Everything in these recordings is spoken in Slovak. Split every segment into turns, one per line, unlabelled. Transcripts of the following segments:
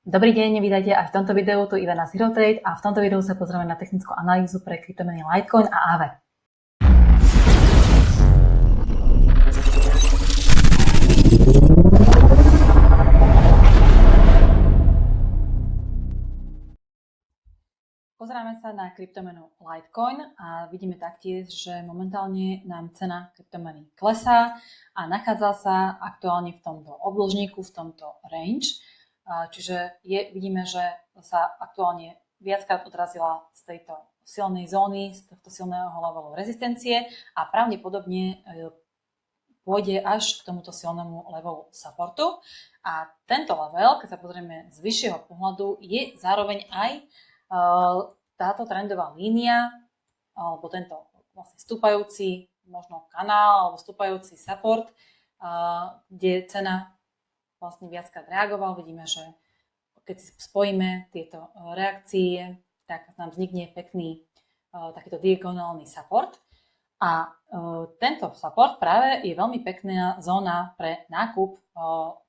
Dobrý deň, vítajte aj v tomto videu, tu Ivana z HeroTrade a v tomto videu sa pozrieme na technickú analýzu pre kryptomeny Litecoin a Aave. Pozeráme sa na kryptomenu Litecoin a vidíme taktiež, že momentálne nám cena kryptomeny klesá a nachádza sa aktuálne v tomto obdĺžníku, v tomto range. Čiže vidíme, že sa aktuálne viackrát odrazila z tejto silnej zóny, z tohto silného levelu rezistencie a pravdepodobne pôjde až k tomuto silnému levelu supportu. A tento level, keď sa pozrieme z vyššieho pohľadu, je zároveň aj táto trendová línia, alebo tento vlastne stúpajúci možno kanál, alebo stúpajúci support, kde cena vlastne viackrát reagoval. Vidíme, že keď si spojíme tieto reakcie, tak nám vznikne pekný takýto diagonálny support. A tento support práve je veľmi pekná zóna pre nákup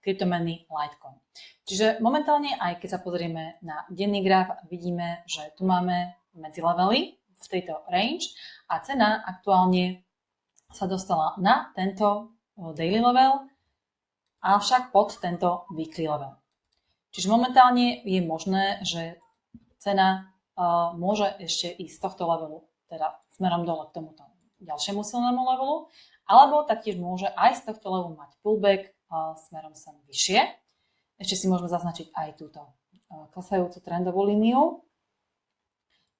kryptomeny Litecoin. Čiže momentálne, aj keď sa pozrieme na denný graf, vidíme, že tu máme medzilevely v tejto range a cena aktuálne sa dostala na tento daily level, avšak pod tento weekly level. Čiže momentálne je možné, že cena môže ešte ísť z tohto levelu, teda smerom dole k tomuto ďalšiemu silnému levelu, alebo taktiež môže aj z tohto levelu mať pullback smerom sem vyššie. Ešte si môžeme zaznačiť aj túto klesajúcu trendovú líniu.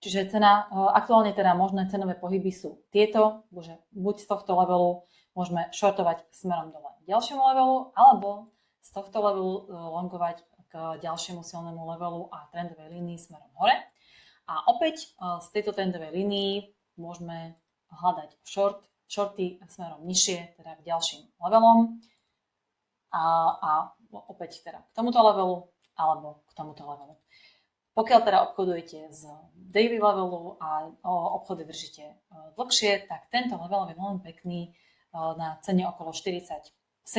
Čiže cena, aktuálne teda možné cenové pohyby sú tieto, že buď z tohto levelu môžeme shortovať smerom dole k ďalšiemu levelu, alebo z tohto levelu longovať k ďalšiemu silnému levelu a trendovej línii smerom hore. A opäť z tejto trendovej línii môžeme hľadať shorty smerom nižšie, teda k ďalším levelom a opäť teda k tomuto levelu alebo k tomuto levelu. Pokiaľ teda obchodujete z daily levelu a obchody držíte dlhšie, tak tento level je veľmi pekný na cene okolo 47.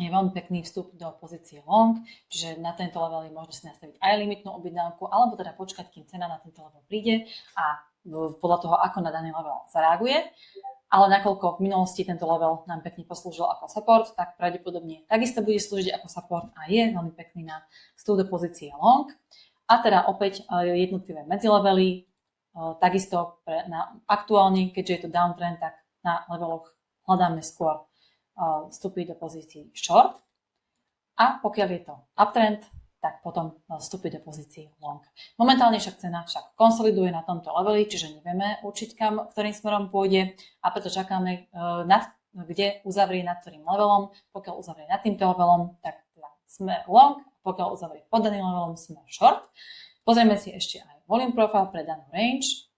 Je veľmi pekný vstup do pozície long, čiže na tento level je možné si nastaviť aj limitnú objednávku, alebo teda počkať, kým cena na tento level príde a podľa toho, ako na daný level zareaguje. Ale nakoľko v minulosti tento level nám pekne poslúžil ako support, tak pravdepodobne takisto bude slúžiť ako support a je veľmi pekný na vstup do pozície long. A teda opäť jednotlivé medzilevely, takisto aktuálne, keďže je to downtrend, tak na leveloch hľadáme skôr vstúpiť do pozícií short. A pokiaľ je to uptrend, tak potom vstúpiť do pozícií long. Momentálne však cena konsoliduje na tomto leveli, čiže nevieme určiť, ktorým smerom pôjde a preto čakáme, kde uzavrie nad ktorým levelom. Pokiaľ uzavrie nad týmto levelom, tak sme long, pokiaľ uzavrie pod daným levelom, sme short. Pozrieme si ešte aj volume profile pre danú range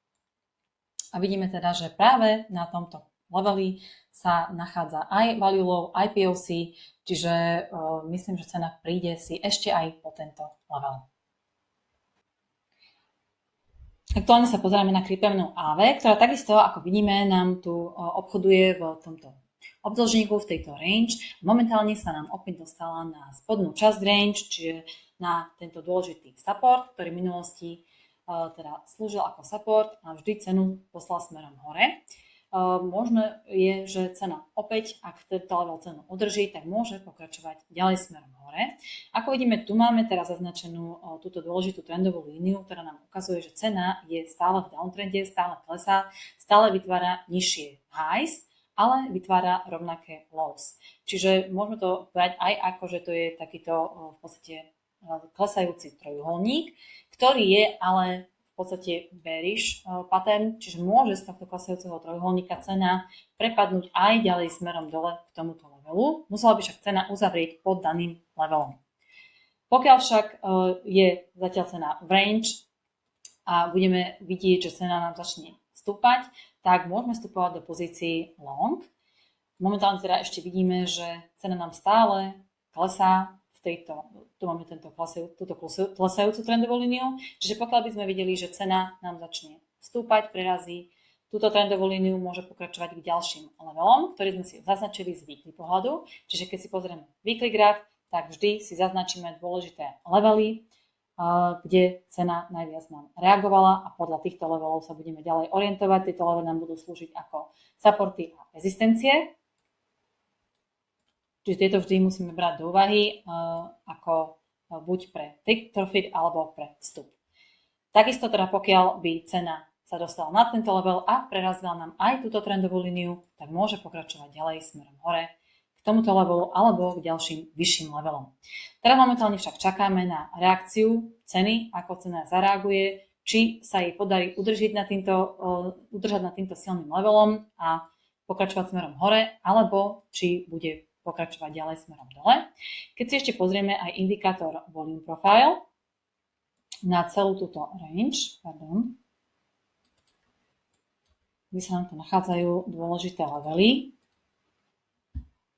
a vidíme teda, že práve na tomto leveli sa nachádza aj value low, aj POC, čiže myslím, že cena príde si ešte aj po tento level. Aktuálne sa pozeráme na kryptomenu Aave, ktorá takisto, ako vidíme, nám tu obchoduje v tomto obdĺžníku, v tejto range. Momentálne sa nám opäť dostala na spodnú časť range, čiže na tento dôležitý support, ktorý v minulosti teda slúžil ako support a vždy cenu poslal smerom hore. Možno je, že cena opäť, ak tento level cenu udrží, tak môže pokračovať ďalej smerom hore. Ako vidíme, tu máme teraz zaznačenú túto dôležitú trendovú líniu, ktorá nám ukazuje, že cena je stále v downtrende, stále klesá, stále vytvára nižšie highs, ale vytvára rovnaké lows. Čiže môžeme to brať aj ako, že to je takýto v podstate klesajúci trojuholník, ktorý je ale v podstate bearish pattern, čiže môže z tohto klesajúceho trojuholníka cena prepadnúť aj ďalej smerom dole k tomuto levelu. Musela by však cena uzavrieť pod daným levelom. Pokiaľ však je zatiaľ cena v range a budeme vidieť, že cena nám začne stúpať, tak môžeme vstupovať do pozícií long. Momentálne teda ešte vidíme, že cena nám stále klesá. Tu máme túto klesajúcu trendovú líniu, čiže pokiaľ by sme videli, že cena nám začne stúpať, prerazí túto trendovú líniu, môže pokračovať k ďalším levelom, ktorý sme si zaznačili z weekly pohľadu. Čiže keď si pozrieme weekly graf, tak vždy si zaznačíme dôležité levely, kde cena najviac nám reagovala a podľa týchto levelov sa budeme ďalej orientovať. Tieto levely nám budú slúžiť ako supporty a rezistencie. Čiže tieto vždy musíme brať do úvahy ako buď pre take profit alebo pre vstup. Takisto teda pokiaľ by cena sa dostala na tento level a prerazila nám aj túto trendovú líniu, tak môže pokračovať ďalej smerom hore k tomuto levelu alebo k ďalším vyšším levelom. Teraz momentálne však čakáme na reakciu ceny, ako cena zareaguje, či sa jej podarí udržať na týmto silným levelom a pokračovať smerom hore, alebo či bude pokračovať ďalej smerom dole. Keď si ešte pozrieme aj indikátor volume profile na celú túto range, kde sa nám tu nachádzajú dôležité levely,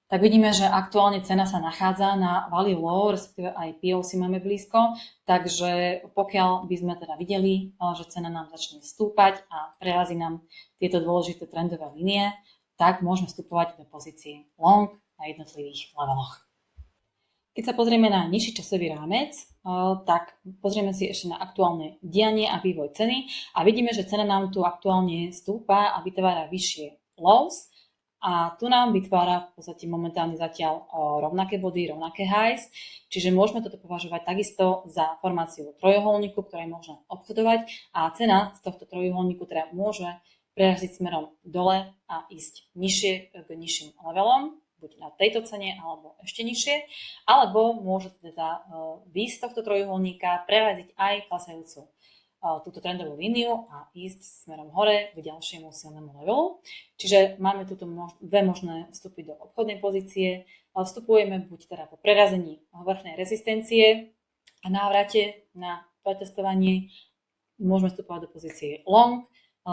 tak vidíme, že aktuálne cena sa nachádza na value low, respektíve aj POC máme blízko, takže pokiaľ by sme teda videli, že cena nám začne stúpať a prerazí nám tieto dôležité trendové línie, tak môžeme vstupovať do pozície long na jednotlivých leveloch. Keď sa pozrieme na nižší časový rámec, tak pozrieme si ešte na aktuálne dianie a vývoj ceny a vidíme, že cena nám tu aktuálne stúpa a vytvára vyššie lows a tu nám vytvára v podstate momentálne zatiaľ rovnaké body, rovnaké highs, čiže môžeme toto považovať takisto za formáciu trojuholníku, ktoré je možné obchodovať a cena z tohto trojuholníku teda môže preraziť smerom dole a ísť nižšie k nižším levelom, buď na tejto cene, alebo ešte nižšie, alebo môže teda výjsť z tohto trojuholníka, preraziť aj klesajúcu túto trendovú líniu a ísť smerom hore k ďalšiemu silnému levelu. Čiže máme tu dve možné vstupy do obchodnej pozície. Vstupujeme buď teda po prerazení vrchnej rezistencie a návrate na pretestovanie. Môžeme vstupovať do pozície long.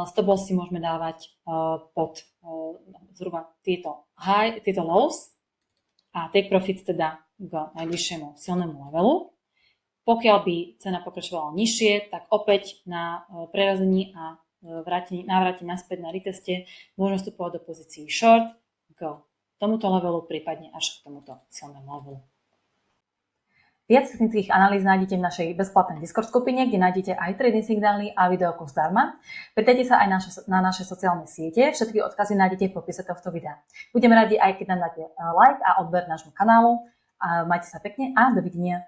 Stop loss si môžeme dávať pod zhruba tieto lows a take profit teda k najbližšiemu silnému levelu. Pokiaľ by cena pokračovala nižšie, tak opäť na prerazení a návrate naspäť na reteste môžeme vstupovať do pozícií short k tomuto levelu, prípadne až k tomuto silnému levelu. Viac technických analýz nájdete v našej bezplatnej Discord skupine, kde nájdete aj trading signály a videokurs zdarma. Pridajte sa aj na naše sociálne siete, všetky odkazy nájdete v popise tohto videa. Budem radi aj keď nám dáte like a odber nášmu kanálu. Majte sa pekne a dovidenia.